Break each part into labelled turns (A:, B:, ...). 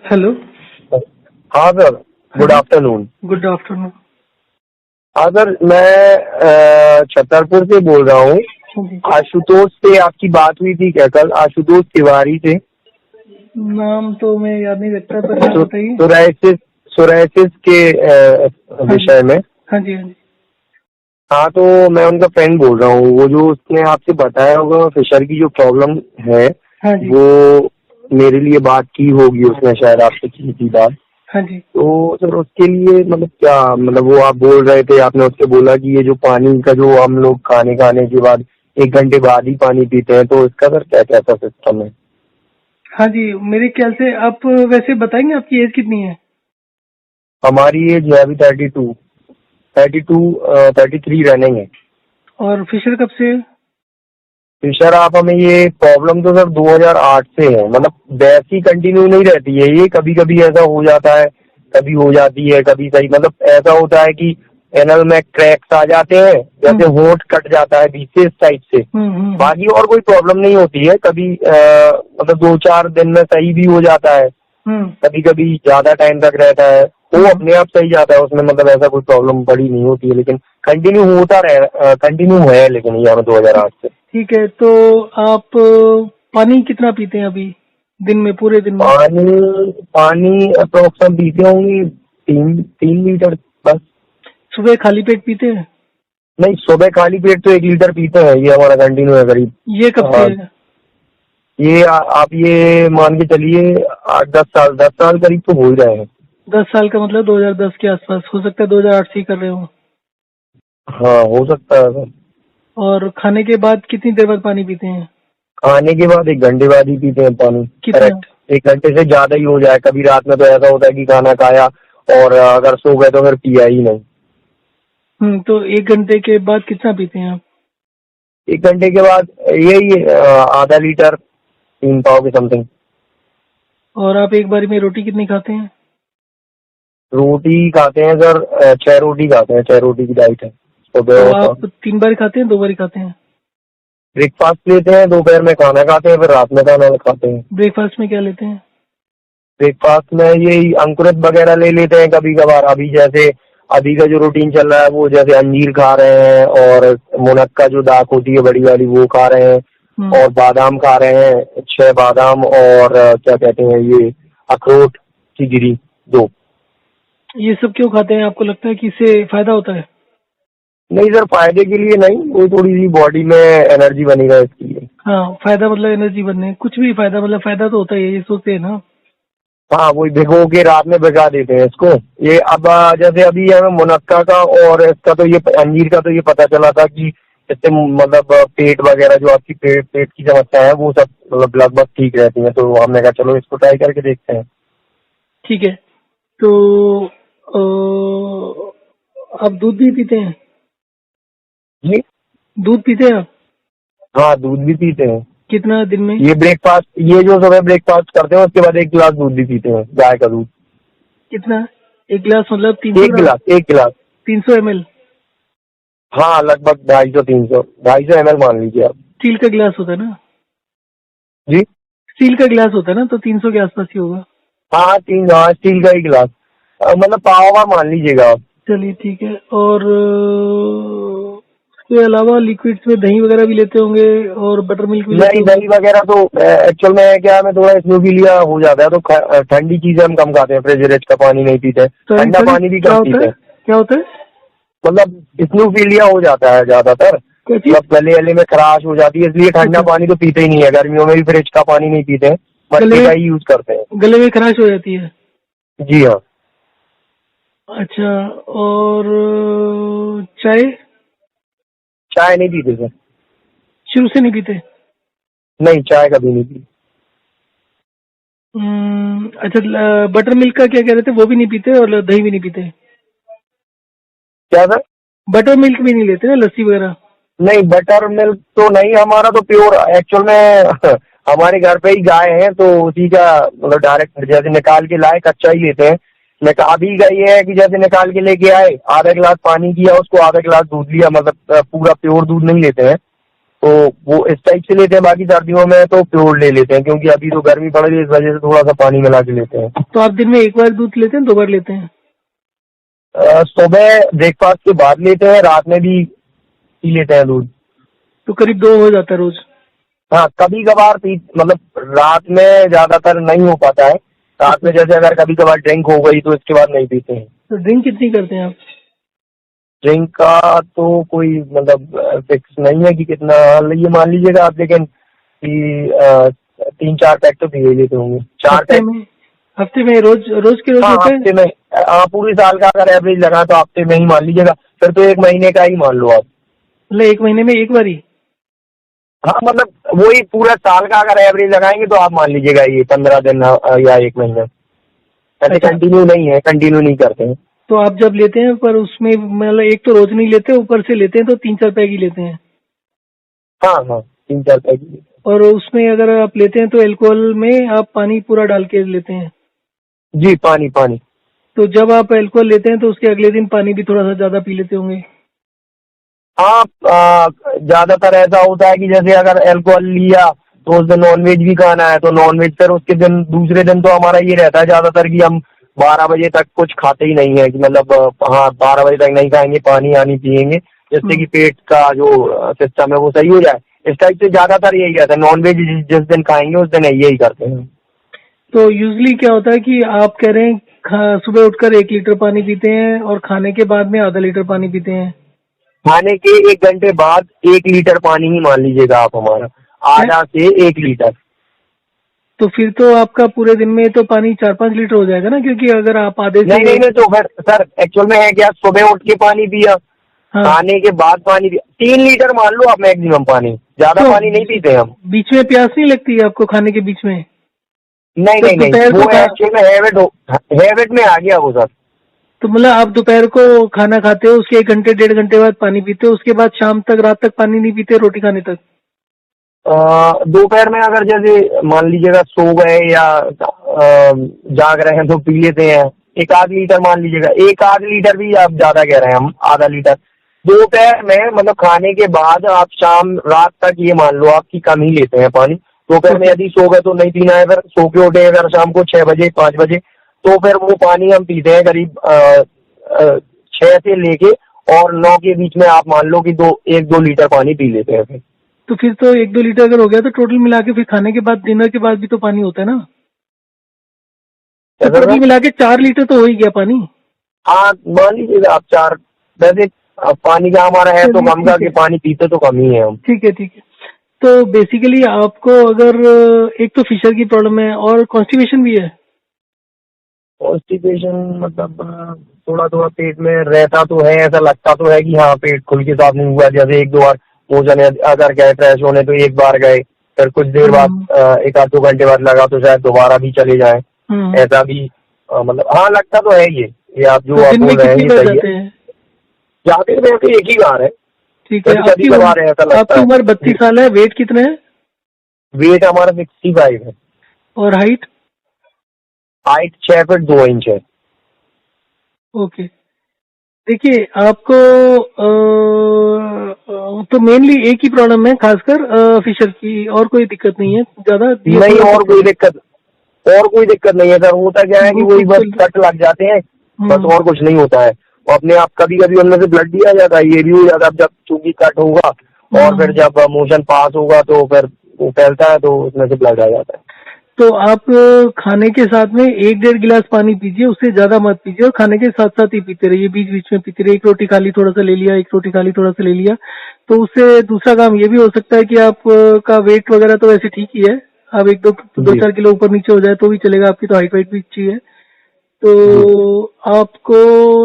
A: Hello.
B: हाँ sir,
A: हाँ
B: good
A: जी,
B: afternoon.
A: Good afternoon.
B: हाँ सर, मैं छतरपुर से बोल रहा हूँ।
A: हाँ जी,
B: आशुतोष से आपकी बात हुई थी क्या कल? आशुतोष तिवारी से।
A: नाम तो मैं याद नहीं रखता, पर हाँ बताइए।
B: सोराइसिस सोराइसिस के
A: हाँ जी,
B: विषय में।
A: हाँ जी, हाँ जी,
B: हाँ, तो मैं उनका फ्रेंड बोल रहा हूँ। वो जो उसने आपसे बताया होगा फिशर की जो प्रॉब्लम है,
A: हाँ जी,
B: वो मेरे लिए बात की होगी उसने, शायद आपसे की थी बात।
A: हाँ जी,
B: तो सर उसके लिए मतलब क्या, मतलब वो आप बोल रहे थे, आपने उससे बोला कि ये जो पानी का जो हम लोग खाने के बाद 1 घंटे बाद ही पानी पीते हैं, तो इसका सर क्या कैसा सिस्टम है?
A: हाँ जी। मेरे ख्याल से आप वैसे बताएंगे आपकी एज कितनी है?
B: हमारी एज है अभी 33 रनिंग है।
A: और फिशर कब से है?
B: फिशर आप हमें ये प्रॉब्लम तो सर 2008 से है, मतलब वैसी कंटिन्यू नहीं रहती है ये, कभी कभी ऐसा हो जाता है, कभी हो जाती है, कभी सही, मतलब ऐसा होता है कि एनल में क्रैक्स आ जाते हैं, जैसे होंठ कट जाता है बीच से, इस टाइप से।
A: हम्म।
B: बाकी और कोई प्रॉब्लम नहीं होती है कभी, मतलब 2-4 दिन में सही भी हो जाता है,
A: हम्म।
B: कभी कभी ज्यादा टाइम तक रहता है, वो अपने आप सही जाता है उसमें, मतलब ऐसा कोई प्रॉब्लम बड़ी नहीं होती है, लेकिन कंटिन्यू कंटिन्यू है लेकिन ये हमें 2008 से।
A: ठीक है, तो आप पानी कितना पीते हैं अभी दिन में, पूरे दिन में?
B: पानी पानी अप्रोक्स हम पीते होंगे 3 लीटर बस।
A: सुबह खाली पेट पीते हैं?
B: नहीं, सुबह खाली पेट तो 1 लीटर पीते हैं, ये हमारा कंटिन्यू है करीब।
A: ये कब से है?
B: ये आप ये मान के चलिए 8-10 साल करीब तो हो ही रहे हैं।
A: 10 साल का मतलब 2010 के आसपास हो सकता है, 2008 से ही कर रहे हो।
B: हाँ, हो सकता है सर।
A: और खाने के बाद कितनी देर बाद पानी पीते हैं?
B: खाने के बाद 1 घंटे बाद ही पीते हैं पानी।
A: कितना?
B: करेक्ट, 1 घंटे से ज्यादा ही हो जाए, कभी रात में तो ऐसा होता है कि खाना खाया और अगर सो गए तो फिर पिया ही नहीं।
A: तो 1 घंटे के बाद कितना पीते हैं आप?
B: 1 घंटे के बाद यही आधा लीटर, 3 पाव के समथिंग।
A: और आप एक बारी में रोटी कितनी खाते हैं?
B: रोटी खाते हैं सर, 6 रोटी खाते हैं, 6 रोटी की डाइट है
A: तो
B: सुबह और शाम।
A: आप 3 बार खाते हैं, 2 बारी खाते हैं?
B: ब्रेकफास्ट लेते हैं, दोपहर में खाना खाते हैं, फिर रात में खाना खाते हैं।
A: ब्रेकफास्ट में क्या लेते हैं?
B: ब्रेकफास्ट में यही अंकुरित वगैरह ले लेते हैं कभी कभार। अभी जैसे अभी का जो रूटीन चल रहा है वो जैसे अंजीर खा रहे हैं, और मुनक्का जो दाक होती है बड़ी वाली वो खा रहे हैं,
A: हम्म,
B: और बादाम खा रहे हैं, 6 बादाम, और क्या कहते हैं ये, अखरोट की गिरी 2।
A: ये सब क्यों खाते हैं? आपको लगता है कि इससे फायदा होता है?
B: नहीं सर, फायदे के लिए नहीं, वो थोड़ी सी बॉडी में एनर्जी बनेगा इसके लिए।
A: हाँ, फायदा मतलब एनर्जी बनने, कुछ भी फायदा मतलब फायदा तो होता ही है, ये सोचते हैं ना।
B: हाँ, वही भिगो के रात में भिगा देते हैं इसको। ये अब जैसे अभी हमें मुनक्का का और इसका तो ये अंजीर का तो ये पता चला था कि इससे मतलब पेट वगैरह जो आपकी पेट की समस्या है वो सब मतलब लगभग ठीक रहती है, तो हमने कहा चलो इसको ट्राई करके देखते हैं।
A: ठीक है, तो आप दूध भी पीते हैं?
B: जी।
A: दूध पीते हैं आप?
B: हाँ, दूध भी पीते हैं।
A: कितना दिन में?
B: ये जो सुबह ब्रेकफास्ट करते हैं उसके बाद 1 गिलास दूध भी पीते हैं, गाय का दूध।
A: कितना? 1 गिलास मतलब 300
B: एक
A: ग्राम
B: गिलास 1 गिलास।
A: 300 ml?
B: हाँ, लगभग 250-300 मान लीजिए आप।
A: स्टील का गिलास होता है ना?
B: जी।
A: स्टील का गिलास होता है ना, तो 300 के आसपास ही होगा।
B: हाँ, स्टील का ही गिलास, मतलब पावा मान लीजिएगा आप।
A: चलिए ठीक है। और उसके अलावा लिक्विड्स में दही वगैरह भी लेते होंगे और बटर मिल्क भी लेते
B: नहीं,
A: होंगे?
B: दही वगैरह तो एक्चुअल में क्या है, मैं थोड़ा स्नोफिलिया हो जाता है, तो ठंडी चीजें हम कम खाते हैं, फ्रिजरेज का पानी नहीं पीते,
A: सॉरी
B: ठंडा
A: सॉरी,
B: पानी भी
A: क्या
B: कम
A: होता
B: पीते
A: है?
B: हैं।
A: क्या होता है?
B: मतलब स्नोफिलिया हो जाता है ज्यादातर,
A: क्या चीज?
B: मतलब गले गले में खराश हो जाती है, इसलिए ठंडा
A: अच्छा,
B: पानी तो पीते ही नहीं है, गर्मियों में भी फ्रिज का पानी नहीं पीते हैं,
A: गले
B: मटके
A: में
B: का ही यूज करते हैं।
A: गले में खराश हो जाती है?
B: जी हाँ।
A: अच्छा। और चाय?
B: चाय नहीं पीते सर।
A: शुरू से नहीं पीते?
B: नहीं, चाय कभी नहीं पी।
A: अच्छा, बटर मिल्क का क्या कह रहे थे, वो भी नहीं पीते और दही भी नहीं पीते?
B: क्या सर?
A: बटर मिल्क भी नहीं लेते ना, लस्सी वगैरह?
B: नहीं, बटर मिल्क तो नहीं, हमारा तो प्योर एक्चुअल में हमारे घर पे ही गाय है, तो उसी का मतलब डायरेक्ट जैसे निकाल के लाए कच्चा ही लेते हैं। निकाल भी गई है कि जैसे निकाल के लेके आए, आधा गिलास पानी किया उसको, आधा गिलास दूध लिया, मतलब पूरा प्योर दूध नहीं लेते हैं, तो वो इस टाइप से लेते हैं। बाकी सर्दियों में तो प्योर ले लेते हैं, क्योंकि अभी तो गर्मी पड़ रही है, इस वजह से थोड़ा सा पानी मिला के लेते हैं।
A: तो आप दिन में एक बार दूध लेते हैं, 2 बार लेते हैं?
B: सुबह ब्रेकफास्ट के बाद लेते हैं, रात में भी पी लेते हैं दूध।
A: तो करीब 2 हो जाता है रोज?
B: हाँ, कभी कभार पी, मतलब रात में ज्यादातर नहीं हो पाता है। रात में जैसे अगर कभी कभार ड्रिंक हो गई तो इसके बाद नहीं पीते हैं।
A: तो ड्रिंक कितनी करते हैं आप?
B: ड्रिंक का तो कोई मतलब फिक्स नहीं है कि कितना, ये मान लीजिएगा आप, लेकिन कि 3-4 पैक तो पी ही लेते होंगे। 4
A: हफ्ते
B: पैक।
A: में? हफ्ते में रोज रोज के रोज
B: हाँ,
A: होते हैं?
B: हफ्ते में। पूरी साल का अगर एवरेज लगा तो हफ्ते में ही मान लीजिएगा, फिर तो 1 महीने का ही मान लो आप।
A: मतलब 1 महीने में एक बार ही?
B: हाँ, मतलब वही पूरा साल का अगर एवरेज लगाएंगे तो आप मान लीजिएगा ये 15 दिन या 1 महीना। ऐसे
A: अच्छा।
B: कंटिन्यू नहीं है, कंटिन्यू नहीं करते हैं।
A: तो आप जब लेते हैं, पर उसमें मतलब एक तो रोज नहीं लेते, ऊपर से लेते हैं तो 3-4 पैक ही लेते हैं?
B: हाँ हाँ, 3-4 पैक ही लेते
A: और उसमें अगर आप लेते हैं तो अल्कोहल में आप पानी पूरा डाल के लेते हैं?
B: हैं। जी, पानी पानी।
A: तो जब आप अल्कोहल लेते हैं तो उसके अगले दिन पानी भी थोड़ा सा ज्यादा पी लेते होंगे?
B: हाँ, ज्यादातर ऐसा होता है कि जैसे अगर अल्कोहल लिया तो उस दिन नॉनवेज भी खाना है, तो नॉनवेज फिर उसके दिन, दूसरे दिन तो हमारा ये रहता है ज्यादातर कि हम 12 बजे तक कुछ खाते ही नहीं है, कि मतलब हाँ 12 बजे तक नहीं खाएंगे, पानी आनी पियेंगे, जिससे कि पेट का जो सिस्टम है वो सही हो जाए। इस टाइप से ज्यादातर यही रहता है। नॉनवेज जिस दिन खाएंगे उस दिन यही करते हैं।
A: तो यूजली क्या होता है कि आप कह रहे हैं सुबह उठकर 1 लीटर पानी पीते हैं और खाने के बाद में आधा लीटर पानी पीते हैं?
B: खाने के 1 घंटे बाद 1 लीटर पानी ही मान लीजिएगा आप हमारा, आधा से 1 लीटर।
A: तो फिर तो आपका पूरे दिन में तो पानी 4-5 लीटर हो जाएगा ना, क्योंकि अगर आप आधे से
B: नहीं नहीं नहीं, तो फिर सर एक्चुअल में है क्या, सुबह उठ के पानी पिया,
A: हाँ।
B: खाने के बाद पानी पिया, 3 लीटर मान लो आप मैक्सिमम पानी, ज्यादा
A: तो
B: पानी नहीं पीते हम।
A: बीच में प्यास नहीं लगती है आपको खाने के बीच में?
B: नहीं
A: तो
B: नहीं नहीं,
A: दोपहर
B: वो
A: को खा
B: एक्चुअल में हैबिट में आ गया वो सर।
A: तो मतलब आप दोपहर को खाना खाते हो, उसके 1 घंटे 1.5 घंटे बाद पानी पीते हो, उसके बाद शाम तक, रात तक पानी नहीं पीते रोटी खाने तक?
B: दोपहर में अगर जैसे मान लीजिएगा सो गए या जाग रहे हैं तो पी लेते हैं 1-8 लीटर, मान लीजिएगा 1-8 लीटर भी आप ज्यादा कह रहे हैं, हम आधा लीटर। दोपहर में मतलब खाने के बाद आप शाम रात तक ये मान लो आपकी कम ही लेते हैं पानी। दोपहर में यदि सो गए तो नहीं पीना है, फिर सो के उठे अगर शाम को 6 बजे 5 बजे तो फिर वो पानी हम पीते हैं करीब 6 से लेके और 9 के बीच में, आप मान लो कि 1-2 लीटर पानी पी लेते हैं फिर।
A: तो फिर तो 1-2 लीटर अगर हो गया तो टोटल मिला के फिर खाने के बाद, डिनर के बाद भी तो पानी होता है ना? तो
B: ऐसा
A: टोटल
B: सर?
A: मिला के 4 लीटर तो हो ही गया पानी।
B: हाँ, मान लीजिएगा आप 4। वैसे पानी का हमारा है तो
A: चलिए
B: कम का,
A: ठीक
B: कि
A: है,
B: पानी पीते तो कम ही है हम।
A: ठीक है, ठीक है। तो बेसिकली आपको अगर एक तो फिशर की प्रॉब्लम है और कॉन्स्टिपेशन भी है?
B: कॉन्स्टिपेशन मतलब थोड़ा थोड़ा पेट में रहता तो है, ऐसा लगता तो है कि हाँ पेट खुल के साफ नहीं हुआ, जैसे 1-2 बार मोशन अगर गए फ्रेश होने तो 1 बार गए, फिर कुछ देर बाद 1-2 घंटे बाद लगा तो शायद दोबारा भी चले जाए, ऐसा भी मतलब हाँ लगता तो है ये आप जो
A: तो
B: आप
A: दिन में
B: बोल रहे हैं
A: कितनी
B: ये
A: बार
B: सही
A: जाते
B: है।
A: हैं?
B: जाते तो रहते एक ही बार है,
A: ठीक है।
B: कभी कभी कभार ऐसा लगता
A: आपकी
B: है।
A: उम्र 32 साल है, वेट कितना है?
B: वेट हमारा 65 है।
A: और हाइट?
B: हाइट 6 फीट 2 इंच है।
A: ओके। देखिए आपको तो मेनली एक ही प्रॉब्लम है, खासकर फिशर की, और कोई दिक्कत नहीं है ज्यादा? ये
B: नहीं,
A: थोड़ा
B: और कोई दिक्कत, और कोई दिक्कत नहीं है सर। होता क्या है कि वही बस कट लग जाते हैं, बस, और कुछ नहीं होता है। और अपने आप कभी कभी उनमें से ब्लड भी आ जाता है, ये भी हो जाता है। अब जब चूंकि कट होगा और फिर जब मोशन पास होगा तो फिर वो फैलता है तो उसमें से ब्लड आ जाता है।
A: तो आप खाने के साथ में 1-1.5 गिलास पानी पीजिए, उससे ज्यादा मत पीजिए, और खाने के साथ साथ ही पीते रहिए, बीच बीच में पीते रहिए। 1 रोटी खा ली थोड़ा सा ले लिया, 1 रोटी खा ली थोड़ा सा ले लिया। तो उससे दूसरा काम ये भी हो सकता है कि आप का वेट वगैरह तो वैसे ठीक ही है, आप 2-4 किलो ऊपर नीचे हो जाए तो भी चलेगा, आपकी तो हाइट वाइट भी अच्छी है। तो आपको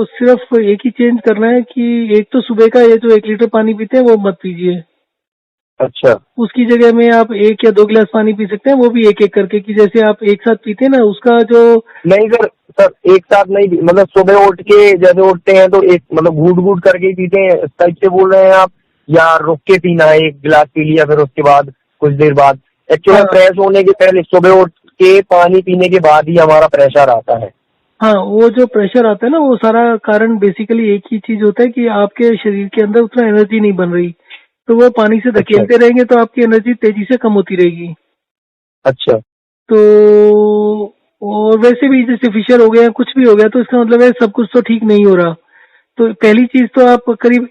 A: सिर्फ एक ही चेंज करना है कि एक तो सुबह का ये जो 1 लीटर पानी पीते हैं वो मत पीजिए।
B: अच्छा।
A: उसकी जगह में आप 1 या 2 गिलास पानी पी सकते हैं, वो भी एक एक करके, कि जैसे आप एक साथ पीते हैं ना, उसका जो
B: नहीं सर, सर एक साथ नहीं, मतलब सुबह उठ के जैसे उठते हैं तो एक मतलब घूट घूट करके ही पीते हैं, इस टाइप से बोल रहे हैं आप, या रुक के पीना है, 1 गिलास पी लिया फिर उसके बाद कुछ देर बाद? एक्चुअली फ्रेश होने के पहले सुबह उठ के पानी पीने के बाद ही हमारा प्रेशर आता है।
A: हाँ, वो जो प्रेशर आता है ना, वो सारा कारण बेसिकली एक ही चीज होता है कि आपके शरीर के अंदर उतना एनर्जी नहीं बन रही। तो वो पानी से
B: अच्छा
A: धकेलते रहेंगे तो आपकी एनर्जी तेजी से कम होती रहेगी।
B: अच्छा
A: तो और वैसे भी जैसे फिशर हो गया कुछ भी हो गया तो इसका मतलब है सब कुछ तो ठीक नहीं हो रहा। तो पहली चीज तो आप करीब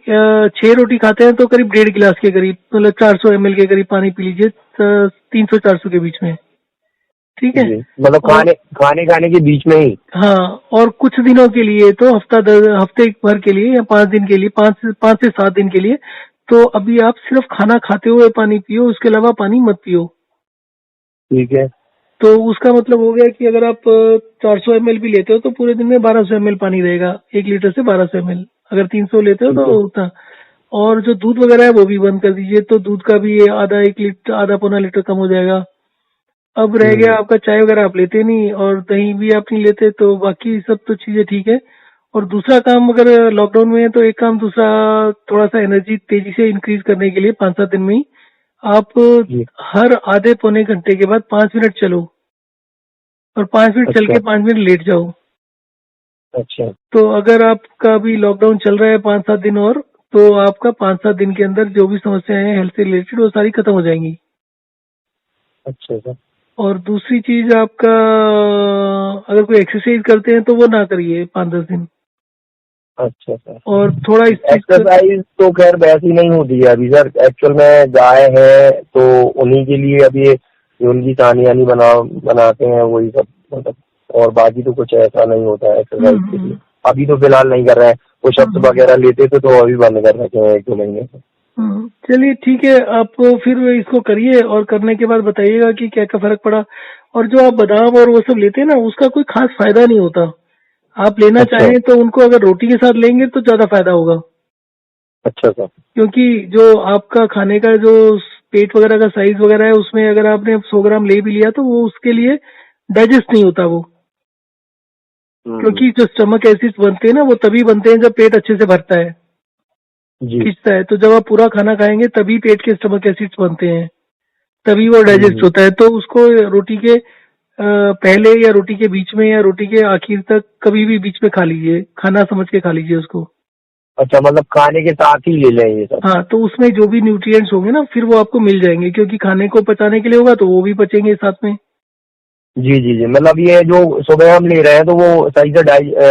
A: 6 रोटी खाते हैं तो करीब 1.5 गिलास के करीब मतलब 400 ml के करीब पानी पी लीजिए 300-400 के बीच में। ठीक है।
B: जी, मतलब
A: और
B: खाने के बीच में ही।
A: हाँ, और कुछ दिनों के लिए तो हफ्ते भर के लिए या 5 दिन के लिए 5 से 7 दिन के लिए तो अभी आप सिर्फ खाना खाते हुए पानी पियो, उसके अलावा पानी मत पियो।
B: ठीक है।
A: तो उसका मतलब हो गया कि अगर आप 400 ml भी लेते हो तो पूरे दिन में 1200 ml पानी रहेगा, 1 लीटर से 1200 ml। अगर 300 लेते हो
B: ठीक
A: तो
B: है।
A: उतना। और जो दूध वगैरह है वो भी बंद कर दीजिए, तो दूध का भी ये आधा 1 लीटर आधा पौना लीटर कम हो जाएगा। अब रह गया
B: हम्म।
A: आपका चाय वगैरह आप लेते नहीं और दही भी आप नहीं लेते, तो बाकी सब तो चीजें ठीक है। और दूसरा काम अगर लॉकडाउन में है तो एक काम दूसरा, थोड़ा सा एनर्जी तेजी से इंक्रीज करने के लिए 5-7 दिन में ही आप
B: जी।
A: हर आधे पौने घंटे के बाद 5 मिनट चलो और 5 मिनट चल
B: अच्छा
A: के 5 मिनट लेट जाओ।
B: अच्छा
A: तो अगर आपका अभी लॉकडाउन चल रहा है 5-7 दिन और, तो आपका 5-7 दिन के अंदर जो भी समस्याएं हैं हेल्थ से रिलेटेड वो सारी खत्म हो जाएंगी।
B: अच्छा सर।
A: और दूसरी चीज आपका, अगर कोई एक्सरसाइज करते हैं तो वो ना करिए 5-10 दिन।
B: अच्छा सर।
A: और थोड़ा इस चीज का,
B: एक्सरसाइज तो खैर वैसी नहीं होती है अभी सर, एक्चुअल में गाय है तो उन्हीं के लिए अभी ये जो उनकी सानी आनी बनाते हैं वही सब मतलब, और बाकी तो कुछ ऐसा नहीं होता है एक्सरसाइज के लिए।
A: हम्म
B: अभी तो फिलहाल नहीं कर रहे हैं, पुशअप्स
A: हम्म
B: वगैरह लेते थे तो अभी बंद कर रखे हैं 1-2 महीने से।
A: चलिए ठीक है, आप फिर इसको करिए और करने के बाद बताइएगा कि क्या क्या फर्क पड़ा। और जो आप बादाम और वो सब लेते हैं ना उसका कोई खास फायदा नहीं होता। आप लेना
B: अच्छा
A: चाहें तो उनको अगर रोटी के साथ लेंगे तो ज्यादा फायदा होगा,
B: अच्छा सर।
A: क्योंकि जो आपका खाने का जो पेट वगैरह का साइज वगैरह है उसमें अगर आपने 100 ग्राम ले भी लिया तो वो उसके लिए डाइजेस्ट नहीं होता वो।
B: हम्म।
A: क्योंकि जो स्टमक एसिड्स बनते हैं ना वो तभी बनते हैं जब पेट अच्छे से भरता है,
B: जी।
A: खिंचता है। तो जब आप पूरा खाना खाएंगे तभी पेट के स्टमक एसिड्स बनते हैं, तभी वो डाइजेस्ट
B: हम्म।
A: होता है। तो उसको रोटी के पहले या रोटी के बीच में या रोटी के आखिर तक कभी भी बीच में खा लीजिए, खाना समझ के खा लीजिए उसको।
B: अच्छा, मतलब खाने के साथ ही ले लें ये सब।
A: हाँ, तो उसमें जो भी न्यूट्रिएंट्स होंगे ना फिर वो आपको मिल जाएंगे, क्योंकि खाने को पचाने के लिए होगा तो वो भी पचेंगे साथ में।
B: जी जी जी, मतलब ये जो सुबह हम ले रहे हैं तो वो सही से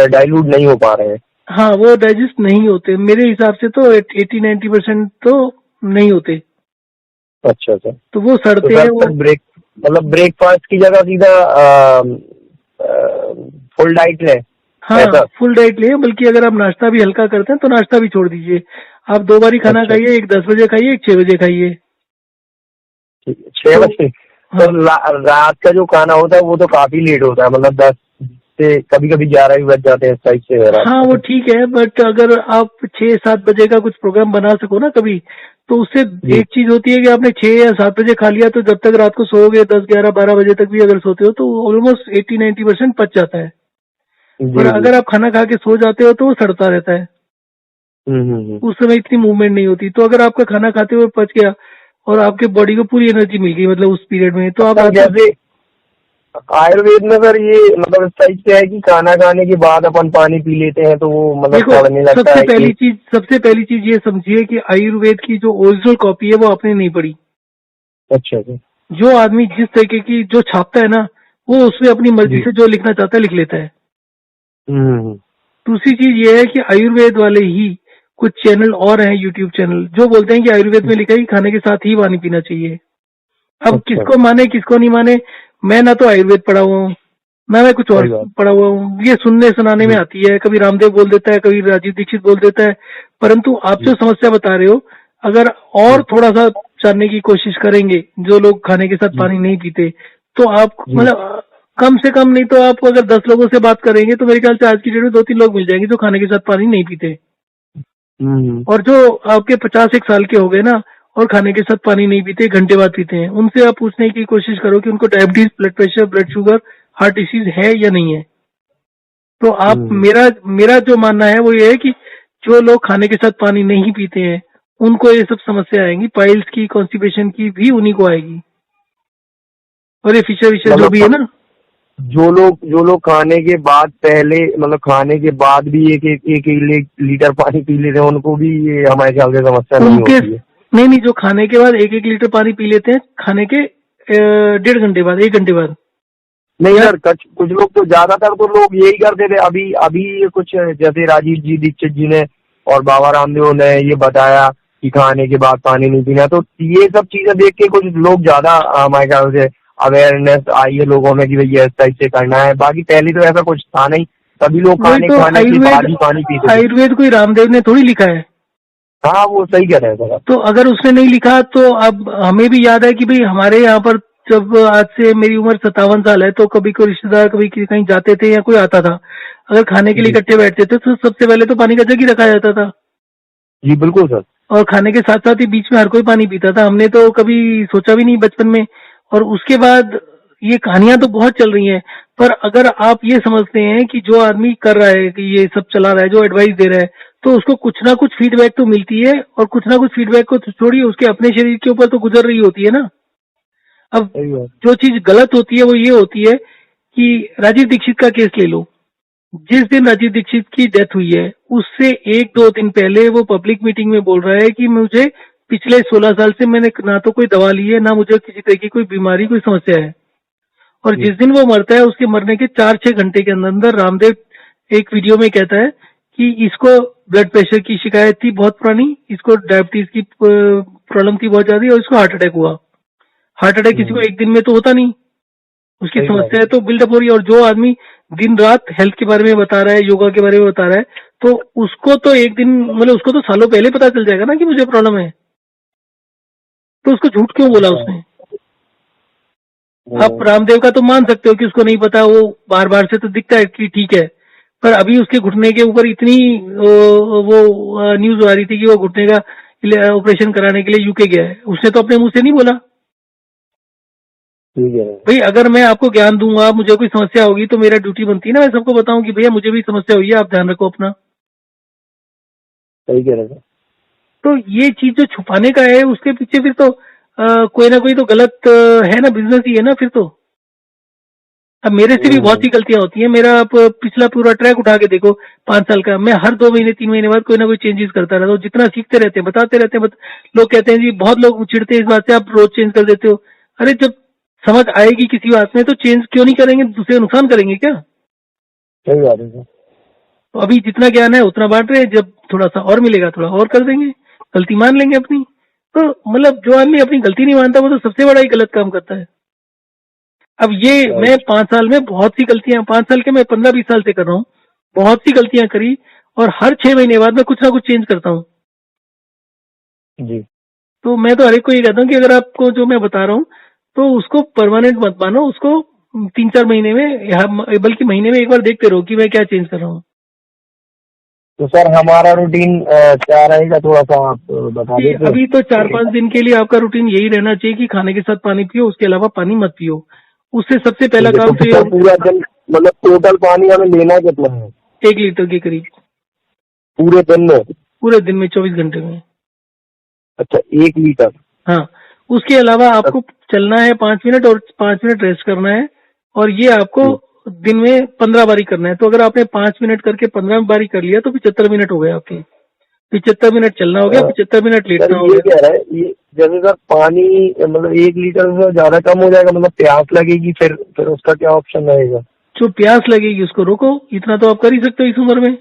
B: डाइल्यूट नहीं हो पा रहे हैं।
A: हाँ, वो डाइजेस्ट नहीं होते मेरे हिसाब से तो 80-90% तो नहीं होते।
B: अच्छा अच्छा।
A: तो वो
B: तो
A: सड़ते हैं
B: सर
A: वो।
B: फिर मतलब ब्रेकफास्ट की जगह सीधा फुल डाइट लें
A: हाँ,
B: ऐसा।
A: फुल डाइट ले, बल्कि अगर आप नाश्ता भी हल्का करते हैं तो नाश्ता भी छोड़ दीजिए। आप 2 बारी खाना
B: अच्छा
A: खाइए, एक 10 बजे खाइए, एक 6 बजे खाइए।
B: ठीक है, 6 बजे।
A: हाँ
B: तो रात का जो खाना होता है वो तो काफी लेट होता है, मतलब 10 से कभी कभी 11 भी बज जाते हैं इस टाइप से है रात
A: हाँ,
B: का
A: वो
B: तो।
A: ठीक है, बट अगर आप 6-7 बजे का कुछ प्रोग्राम बना सको ना कभी, तो उससे
B: जी
A: एक चीज होती है कि आपने 6 या 7 बजे खा लिया तो जब तक रात को सोओगे 10-11-12 बजे तक भी अगर सोते हो तो ऑलमोस्ट 80-90% पच जाता है। पर
B: जी जी।
A: अगर आप खाना खा के सो जाते हो तो वो सड़ता रहता है,
B: हम्म।
A: उस समय इतनी मूवमेंट नहीं होती। तो अगर आपका खाना खाते हुए पच गया और आपके बॉडी को पूरी एनर्जी मिल गई मतलब उस पीरियड में, तो आप
B: सर
A: रात को।
B: जैसे आयुर्वेद में सर ये मतलब इस टाइप से है कि खाना खाने के बाद अपन पानी पी लेते हैं तो वो मतलब
A: देखो,
B: सड़ने लगता है कि।
A: सबसे पहली चीज ये समझिए कि आयुर्वेद की जो ओरिजिनल कॉपी है वो आपने नहीं पढ़ी।
B: अच्छा अच्छा।
A: जो आदमी जिस तरीके की जो छापता है ना वो उसमें अपनी मर्जी
B: जी।
A: से जो लिखना चाहता है लिख लेता है।
B: हम्म।
A: दूसरी चीज ये है कि आयुर्वेद वाले ही कुछ चैनल और हैं, यूट्यूब चैनल, जो बोलते हैं कि आयुर्वेद में लिखा है कि खाने के साथ ही पानी पीना चाहिए। अब
B: अच्छा।
A: किसको माने किसको नहीं माने, मैं ना तो आयुर्वेद पढ़ा हुआ हूँ ना मैं कुछ और
B: सही बात।
A: पढ़ा हुआ हूँ, ये सुनने सुनाने में
B: जी
A: आती है। कभी रामदेव बोल देता है, कभी राजीव दीक्षित बोल देता है। परंतु आप जो
B: जी
A: समस्या बता रहे हो, अगर और
B: जी
A: थोड़ा सा जानने की कोशिश करेंगे, जो लोग खाने के साथ
B: जी
A: पानी नहीं पीते, तो आप
B: जी।
A: मतलब कम से कम नहीं तो आप अगर 10 लोगों से बात करेंगे तो मेरे ख्याल से आज की डेट में 2-3 लोग मिल जाएंगे जो खाने के साथ पानी नहीं पीते।
B: हम्म।
A: और जो आपके 50 एक साल के हो गए ना और खाने के साथ पानी नहीं पीते, घंटे बाद पीते हैं, उनसे आप पूछने की कोशिश करो कि उनको diabetes, blood pressure, blood sugar, heart disease है या नहीं है। तो आप
B: हम्म।
A: मेरा मेरा जो मानना है वो ये है कि जो लोग खाने के साथ पानी नहीं पीते हैं उनको ये सब समस्या आएंगी, पाइल्स की, कॉन्स्टिपेशन की भी उन्हीं को आएगी। और ये फिशर विशर जो भी है
B: मतलब
A: ना,
B: जो लोग खाने के बाद पहले मतलब खाने के बाद भी एक लीटर पानी पी लेते हैं उनको भी ये हमारे ख्याल से समस्या नहीं
A: उनके
B: होती है।
A: नहीं नहीं, जो खाने के बाद 1-1 लीटर पानी पी लेते हैं, खाने के 1.5 घंटे बाद, 1 घंटे बाद।
B: नहीं
A: या
B: सर, कुछ लोग तो, ज्यादातर तो लोग यही करते थे। अभी अभी कुछ जैसे राजीव जी दीक्षित जी ने और बाबा रामदेव ने ये बताया कि खाने के बाद पानी नहीं पीना, तो ये सब चीजें देख के कुछ लोग ज्यादा हमारे ख्याल से अवेयरनेस आई है लोगों में कि भाई ये इस टाइप से करना है। बाकी पहले तो ऐसा कुछ था नहीं, सभी लोग
A: वही
B: खाने
A: तो,
B: खाने के बाद
A: आयुर्वेद,
B: ही पानी पीते थे।
A: आयुर्वेद कोई रामदेव ने थोड़ी लिखा है।
B: हाँ, वो सही कह रहे हैं सर आप।
A: तो अगर उसने नहीं लिखा तो अब हमें भी याद है कि भाई हमारे यहाँ पर जब आज से मेरी उम्र 57 साल है, तो कभी कोई रिश्तेदार कभी कहीं जाते थे या कोई आता था, अगर खाने के लिए
B: जी
A: इकट्ठे बैठते थे तो सबसे पहले तो पानी का जग ही रखा जाता था।
B: जी बिल्कुल सर।
A: और खाने के साथ साथ ही बीच में हर कोई पानी पीता था, हमने तो कभी सोचा भी नहीं बचपन में। और उसके बाद ये कहानियां तो बहुत चल रही हैं, पर अगर आप ये समझते हैं कि जो आदमी कर रहा है, कि ये सब चला रहा है, जो एडवाइस दे रहा है, तो उसको कुछ ना कुछ फीडबैक तो मिलती है, और कुछ ना कुछ फीडबैक को तो छोड़िए, उसके अपने शरीर के ऊपर तो गुजर रही होती है ना। अब
B: सही बात।
A: जो चीज गलत होती है वो ये होती है कि राजीव दीक्षित का केस ले लो। जिस दिन राजीव दीक्षित की डेथ हुई है, उससे 1-2 दिन पहले वो पब्लिक मीटिंग में बोल रहा है कि मुझे पिछले 16 साल से मैंने ना तो कोई दवा ली है, ना मुझे किसी तरह की कोई बीमारी, कोई समस्या है। और
B: जी
A: जिस दिन वो मरता है, उसके मरने के 4-6 घंटे के अंदर अंदर रामदेव एक वीडियो में कहता है कि इसको ब्लड प्रेशर की शिकायत थी बहुत पुरानी, इसको डायबिटीज की प्रॉब्लम थी बहुत ज्यादा, और इसको हार्ट अटैक हुआ। हार्ट अटैक किसी को एक दिन में तो होता नहीं, उसकी
B: सही बात
A: समस्या
B: है।
A: है तो बिल्डअप हो रही है। और जो आदमी दिन रात हेल्थ के बारे में बता रहा है, योगा के बारे में बता रहा है, तो उसको तो एक दिन, मतलब उसको तो सालों पहले पता चल जाएगा ना कि मुझे प्रॉब्लम है, तो उसको झूठ क्यों बोला उसने। आप रामदेव का तो मान सकते हो कि उसको नहीं पता, वो बार बार से तो दिखता है कि ठीक है, पर अभी उसके घुटने के ऊपर इतनी वो न्यूज आ रही थी कि वो घुटने का ऑपरेशन कराने के लिए यूके गया है, उसने तो अपने मुंह से नहीं बोला।
B: ठीक है।
A: भाई अगर मैं आपको ज्ञान दूंगा, मुझे कोई समस्या होगी, तो मेरा ड्यूटी बनती है ना मैं सबको बताऊं कि भैया मुझे भी समस्या हुई है, आप ध्यान रखो अपना।
B: सही कह रहे हैं।
A: तो ये चीज जो छुपाने का है, उसके पीछे फिर तो कोई ना कोई तो गलत है ना, बिजनेस ही है ना फिर तो। अब मेरे से भी बहुत सी गलतियां होती हैं, मेरा आप पिछला पूरा ट्रैक उठा के देखो, 5 साल का, मैं हर 2 महीने 3 महीने बाद कोई ना कोई चेंजेस करता रहता हूँ, जितना सीखते रहते हैं बताते रहते हैं। लोग कहते हैं जी, बहुत लोग चिढ़ते हैं इस बात से, आप रोज चेंज कर देते हो। अरे जब समझ आएगी किसी बात में तो चेंज क्यों नहीं करेंगे, दूसरे नुकसान करेंगे क्या।
B: सही बात है सर।
A: तो अभी जितना ज्ञान है उतना बांट रहे हैं, जब थोड़ा सा और मिलेगा थोड़ा और कर देंगे, गलती मान लेंगे अपनी। तो मतलब जो आदमी अपनी गलती नहीं मानता वो तो सबसे बड़ा ही गलत काम करता है। अब ये मैं 5 साल में बहुत सी गलतियां, 5 साल के मैं 15-20 साल से कर रहा हूँ, बहुत सी गलतियां करी, और हर 6 महीने बाद मैं कुछ ना कुछ चेंज करता हूँ।
B: जी
A: तो मैं तो हर एक को ये कहता हूँ कि अगर आपको जो मैं बता रहा हूँ तो उसको परमानेंट मत मानो, उसको 3-4 महीने में या बल्कि महीने में एक बार देखते रहो कि मैं क्या चेंज कर रहा हूँ।
B: तो सर हमारा रूटीन क्या रहेगा, थोड़ा सा आप बता
A: कि
B: देते।
A: अभी तो 4-5 दिन के लिए आपका रूटीन यही रहना चाहिए कि खाने के साथ पानी पियो, उसके अलावा पानी मत पियो। उससे सबसे पहला
B: ठीक है, तो
A: काम तो ये,
B: सर पूरा दिन मतलब टोटल पानी हमें लेना कितना है
A: 1 लीटर के करीब
B: पूरे दिन में?
A: पूरे दिन में, 24 घंटे में।
B: अच्छा, 1 लीटर।
A: हाँ, उसके अलावा आपको चलना है 5 मिनट और 5 मिनट रेस्ट करना है, और ये आपको
B: जी
A: दिन में 15 बारी करना है। तो अगर आपने 5 मिनट करके 15 बारी कर लिया तो 75 मिनट हो गए आपके। 75 मिनट चलना हो गया, 75 मिनट
B: सर
A: लेटना हो
B: ये
A: गया।
B: कह रहा है, ये जैसे सर पानी मतलब 1 लीटर से ज्यादा कम हो जाएगा, मतलब प्यास लगेगी, फिर उसका क्या ऑप्शन रहेगा?
A: जो प्यास लगेगी उसको रोको, इतना तो आप कर ही सकते हो इस उम्र में।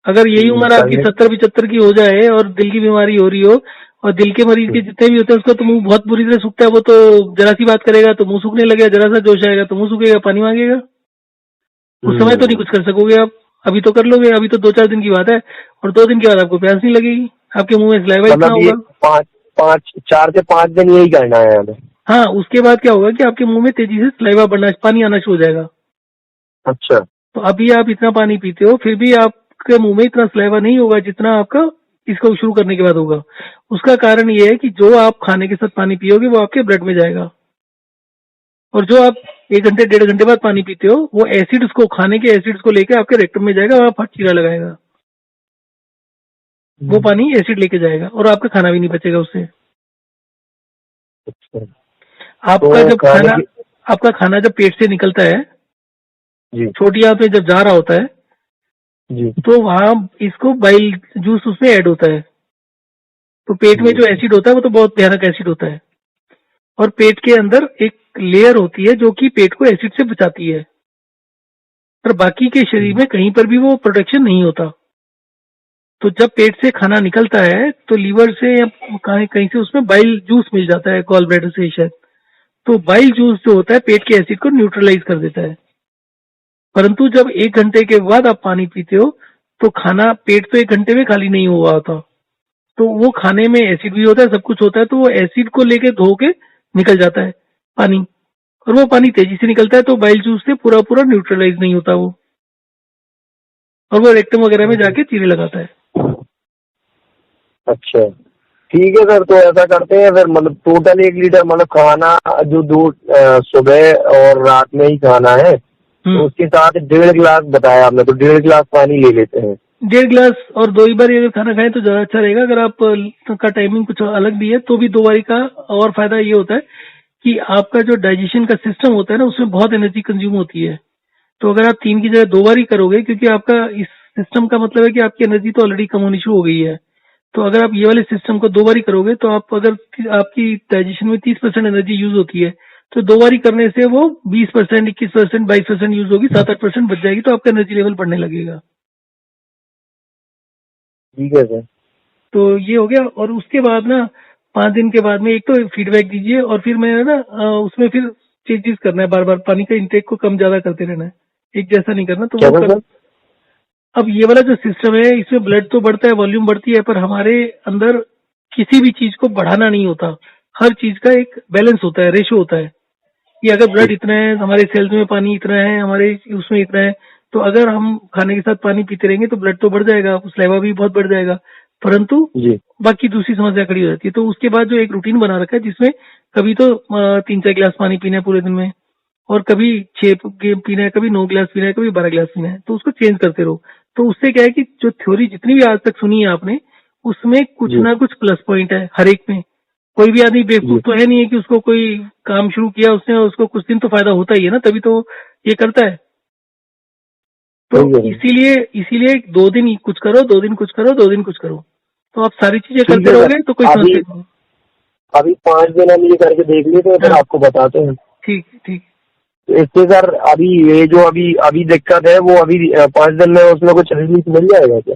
A: अगर यही उम्र आपकी
B: करने
A: 70-75 की हो जाए और दिल की बीमारी हो रही हो, और दिल के मरीज के जितने भी होते हैं उसका तो मुंह बहुत बुरी तरह सूखता है, वो तो जरा सी बात करेगा तो मुंह सूखने लगेगा, जरा सा जोश आएगा तो मुंह सूखेगा, पानी मांगेगा। उस समय तो नहीं कुछ कर सकोगे आप, अभी तो कर लोगे, अभी तो 2-4 दिन की बात है, और 2 दिन के बाद आपको प्यास नहीं लगेगी, आपके मुंह में सलाइवा इतना
B: मतलब ये
A: होगा।
B: 4 से 5 दिन यही करना है हमें?
A: हाँ, उसके बाद क्या होगा कि आपके मुंह में तेजी से सलाइवा बढ़ना, पानी आना शुरू हो जाएगा।
B: अच्छा।
A: तो अभी आप इतना पानी पीते हो, फिर भी आपके मुंह में इतना सलाइवा नहीं होगा जितना आपका इसको शुरू करने के बाद होगा। उसका कारण ये है कि जो आप खाने के साथ पानी पियोगे वो आपके ब्लड में जाएगा, और जो आप 1 घंटे 1.5 घंटे बाद पानी पीते हो, वो एसिड्स को, खाने के एसिड्स को लेकर आपके रेक्टम में जाएगा, वहां चीरा लगाएगा, वो पानी एसिड लेके जाएगा, और आपका खाना भी नहीं बचेगा उससे।
B: अच्छा।
A: आपका
B: तो
A: जब
B: खाने
A: खाना
B: की।
A: आपका खाना जब पेट से निकलता है,
B: जी
A: छोटी आंत में जब जा रहा होता है,
B: जी
A: तो वहां इसको बाइल जूस उसमें ऐड होता है, तो पेट में जो एसिड होता है वो तो बहुत भयानक एसिड होता है, और पेट के अंदर एक लेयर होती है जो कि पेट को एसिड से बचाती है, पर बाकी के शरीर में कहीं पर भी वो प्रोटेक्शन नहीं होता। तो जब पेट से खाना निकलता है तो लीवर से या कहीं कहीं से उसमें बाइल जूस मिल जाता है, गॉल ब्लैडर से शायद। तो बाइल जूस जो होता है पेट के एसिड को न्यूट्रलाइज कर देता है। परंतु जब 1 घंटे के बाद आप पानी पीते हो तो खाना, पेट तो 1 घंटे में खाली नहीं हुआ होता, तो वो खाने में एसिड भी होता है, सब कुछ होता है, तो वो एसिड को लेके धो के निकल जाता है पानी, और वो पानी तेजी से निकलता है, तो बाइल जूस से पूरा पूरा न्यूट्रलाइज नहीं होता वो, और वो रेक्टम वगैरह में जाके चीरे लगाता है।
B: अच्छा ठीक है सर, तो ऐसा करते हैं फिर, मतलब टोटल 1 लीटर, मतलब खाना जो दूध सुबह और रात में ही खाना है, तो उसके साथ 1.5 गिलास बताया आपने, तो 1.5 गिलास पानी ले लेते हैं।
A: 1.5 गिलास, और 2 ही बार अगर खाना खाएं तो ज्यादा अच्छा रहेगा। अगर आप का टाइमिंग कुछ अलग भी है तो भी 2 बारी का और फायदा ये होता है कि आपका जो डाइजेशन का सिस्टम होता है ना, उसमें बहुत एनर्जी कंज्यूम होती है। तो अगर आप 3 की जगह 2 बारी करोगे, क्योंकि आपका इस सिस्टम का मतलब है कि आपकी एनर्जी तो ऑलरेडी कम होनी शुरू हो गई है, तो अगर आप ये वाले सिस्टम को 2 बारी करोगे तो आप, अगर आपकी डाइजेशन में 30% एनर्जी यूज होती है, तो 2 बारी करने से वो 20%, 21%, 22% यूज होगी, 7-8% बच जाएगी, तो आपका एनर्जी लेवल बढ़ने लगेगा।
B: ठीक है सर।
A: तो ये हो गया। और उसके बाद ना 5 दिन के बाद में एक तो फीडबैक दीजिए, और फिर मैं ना उसमें फिर चेंजेस करना है, बार बार पानी का इंटेक को कम ज्यादा करते रहना है, एक जैसा नहीं करना। तो
B: क्या
A: वो कर,
B: सर?
A: अब ये वाला जो सिस्टम है इसमें ब्लड तो बढ़ता है, वॉल्यूम बढ़ती है, पर हमारे अंदर किसी भी चीज को बढ़ाना नहीं होता। हर चीज का एक बैलेंस होता है, रेशो होता है कि अगर ब्लड इतना है, हमारे सेल्स में पानी इतना है, हमारे उसमें इतना है, तो अगर हम खाने के साथ पानी पीते रहेंगे तो ब्लड तो बढ़ जाएगा, स्लाइवा भी बहुत बढ़ जाएगा, परंतु
B: जी
A: बाकी दूसरी समस्या खड़ी हो जाती है। तो उसके बाद जो एक रूटीन बना रखा है जिसमें कभी तो 3-4 गिलास पानी पीना है पूरे दिन में, और कभी 6 पीना है, कभी 9 गिलास पीना है, कभी 12 गिलास पीना है, तो उसको चेंज करते रहो। तो उससे क्या है कि जो थ्योरी जितनी भी आज तक सुनी है आपने, उसमें कुछ
B: जी
A: ना कुछ प्लस पॉइंट है हर एक में। कोई भी आदमी
B: जी
A: बेवकूफ तो है नहीं है कि उसको कोई काम शुरू किया उसने और उसको कुछ दिन तो फायदा होता ही है ना, तभी तो ये करता है। तो
B: ठीक है सर।
A: इसीलिए इसीलिए 2 दिन कुछ करो, 2 दिन कुछ करो, 2 दिन कुछ करो, तो आप सारी चीजें
B: ठीक
A: करते
B: है सर,
A: रहोगे तो कोई
B: अभी
A: समस्या नहीं।
B: अभी 5 दिन हम ये करके देख लेते हैं, फिर
A: हाँ,
B: आपको बताते हैं।
A: ठीक ठीक।
B: तो इससे सर, अभी ये जो अभी अभी दिक्कत है वो अभी 5 दिन में उसमें कुछ रिलीफ मिल जाएगा क्या?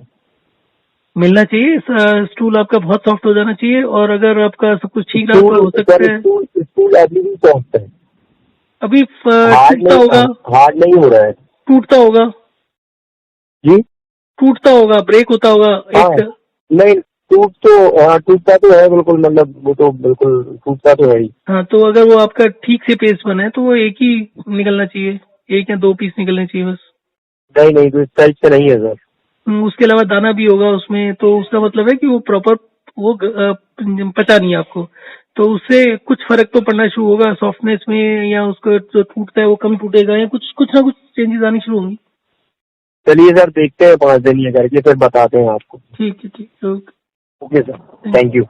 A: मिलना चाहिए, स्टूल आपका बहुत सॉफ्ट हो जाना चाहिए, और अगर आपका सब कुछ ठीक रहा तो
B: स्टूल
A: हो
B: सर,
A: सकता है
B: स्टूल स्टूल अभी भी सॉफ्ट है,
A: अभी
B: हार्ड
A: टूटता
B: नहीं,
A: होगा,
B: हार्ड नहीं हो रहा है।
A: टूटता होगा,
B: जी
A: टूटता होगा, ब्रेक होता होगा
B: हाँ,
A: एक।
B: नहीं टूटता तो है बिल्कुल, मतलब वो तो बिल्कुल टूटता तो है ही।
A: हाँ, तो अगर वो आपका ठीक से पेस्ट बना है तो वो एक ही निकलना चाहिए, 1 या 2 पीस निकलने चाहिए बस।
B: नहीं नहीं, तो इस टाइप से नहीं है सर।
A: उसके अलावा दाना भी होगा उसमें, तो उसका मतलब है कि वो प्रॉपर वो पचा नहीं है आपको, तो उससे कुछ फर्क तो पड़ना शुरू होगा सॉफ्टनेस में, या उसको जो टूटता है वो कम टूटेगा, या कुछ कुछ ना कुछ चेंजेस आनी शुरू होंगी।
B: चलिए सर, देखते हैं 5 दिन ये करके, फिर बताते हैं आपको।
A: ठीक है, ठीक है, okay.
B: Okay sir,
A: thank you.
B: Thank you.